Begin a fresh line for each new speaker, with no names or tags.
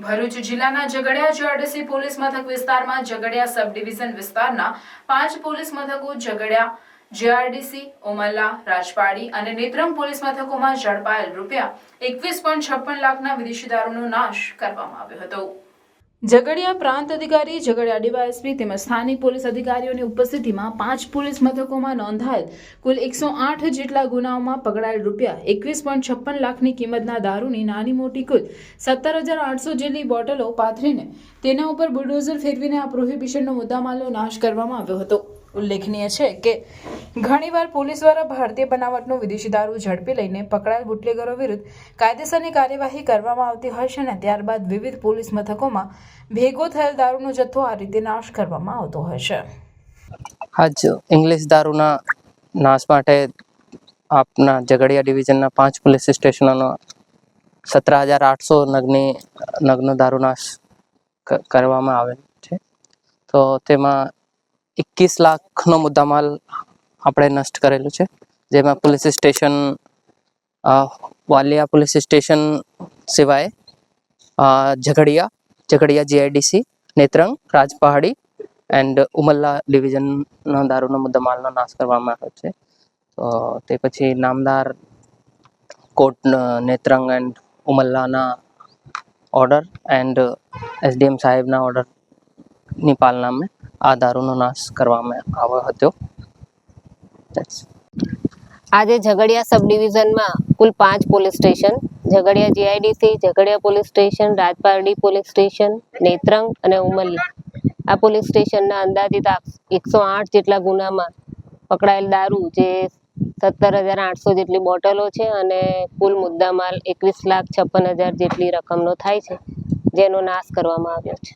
ભરૂચ જિલ્લાના Jhagadia GRDC police મથક વિસ્તારમાં ઝઘડિયા સબ ડિવિઝન વિસ્તારના 5 પોલીસ મથકો ઝઘડિયા જીઆરડીસી, ઉમલ્લા, રાજપાડી અને નેત્રંગ પોલીસ મથકોમાં ઝડપાયેલ ₹21.56 લાખના વિદેશી દારૂનો નાશ કરવામાં આવ્યો હતો। ઝઘડિયા પ્રાંત અધિકારી, ઝઘડિયા ડીવાયએસપી તેમજ સ્થાનિક પોલીસ અધિકારીઓની ઉપસ્થિતિમાં 5 પોલીસ મથકોમાં નોંધાયેલ કુલ 108 જેટલા ગુનાઓમાં પકડાયેલ ₹21.56 લાખની કિંમતના દારૂની નાની મોટી કુલ 17,800 જેટલી બોટલો પાથરીને તેના ઉપર બુલડોઝર ફેરવીને આ પ્રોહિબિશનનો મુદ્દામાલનો નાશ કરવામાં આવ્યો હતો। ઉલ્લેખનીય છે કે ઘણીવાર પોલીસ દ્વારા ભારતીય બનાવટનો વિદેશી દારૂ ઝડપી લઈને પકડાયેલ બુટલેગરો વિરુદ્ધ કાયદેસરની કાર્યવાહી કરવામાં આવતી હોય છે અને ત્યારબાદ વિવિધ પોલીસ મથકોમાં ભેગો થયેલ દારૂનો જથ્થો આ રીતે નાશ કરવામાં આવતો હોય છે।
આજ ઇંગ્લિશ દારૂના નાશ માટે આપના ઝઘડિયા ડિવિઝનના 5 પોલીસ સ્ટેશનોનો 17,800 નગનો દારૂ નાશ કરવામાં આવેલ છે। તો તેમાં 21 લાખનો મુદ્દામાલ આપણે નષ્ટ કરેલું છે, જેમાં police station Valia police station સિવાય ઝઘડિયા જીઆઈડીસી, નેત્રંગ, રાજપહાડી એન્ડ ઉમલ્લા ડિવિઝનનો દારૂનો મુદ્દામાલનો નાશ કરવામાં આવ્યો છે। તો તે પછી નામદાર કોર્ટ નેત્રંગ એન્ડ ઉમલ્લાના ઓર્ડર એન્ડ એસડીએમ સાહેબના ઓર્ડરની પાલનામાં આ દારૂનો નાશ કરવામાં આવ્યો હતો।
આજે ઝઘડિયા સબ ડિવિઝનમાં કુલ 5 police station, Jhagadia GIDC, Jhagadia police station, Rajpardi police station, Netrang અને ઉમલ્લા આ પોલીસ સ્ટેશનના અંદાજિત 108 જેટલા ગુનામાં પકડાયેલ દારૂ જે 17,800 જેટલી બોટલો છે અને કુલ મુદ્દામાલ 21,56,000 જેટલી રકમનો થાય છે, જેનો નાશ કરવામાં આવ્યો છે।